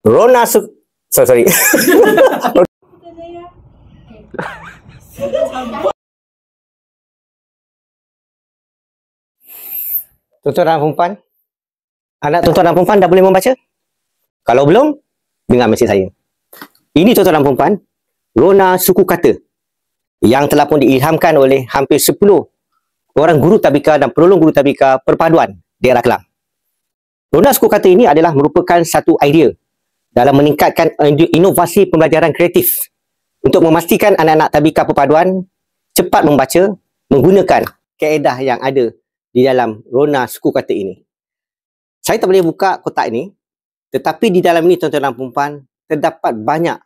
Rona sorry. Tuan-tuan dan perempuan, anak tuan-tuan dan perempuan dah boleh membaca? Kalau belum, dengar mesej saya. Ini tuan-tuan dan perempuan, Rona suku kata yang telah pun diilhamkan oleh hampir 10 orang guru tabika dan penolong guru tabika perpaduan daerah Kelang. Rona suku kata ini adalah merupakan satu idea dalam meningkatkan inovasi pembelajaran kreatif untuk memastikan anak-anak tabika perpaduan cepat membaca menggunakan kaedah yang ada di dalam Rona suku kata ini. Saya tak boleh buka kotak ini, tetapi di dalam ini tuan-tuan dan perempuan terdapat banyak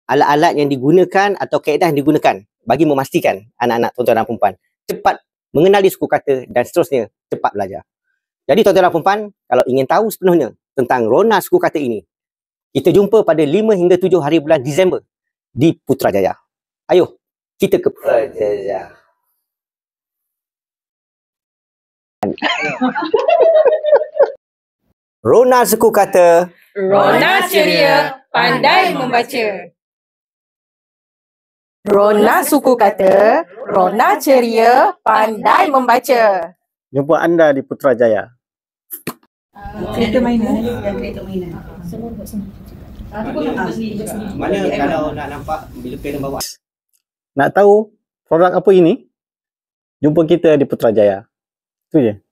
alat-alat yang digunakan atau kaedah yang digunakan bagi memastikan anak-anak tuan-tuan dan perempuan cepat mengenali suku kata dan seterusnya cepat belajar. Jadi tuan-tuan dan perempuan, kalau ingin tahu sepenuhnya tentang Rona suku kata ini, kita jumpa pada 5 hingga 7 hari bulan Disember di Putrajaya. Ayo, kita ke Putrajaya. Rona suku kata, Rona ceria, pandai membaca. Rona suku kata, Rona ceria, pandai membaca. Jumpa anda di Putrajaya. Kereta mainan dan kereta mainan. mana kalau nak nampak bila parent bawa? Nak tahu produk apa ini? Jumpa kita di Putrajaya. Itu je.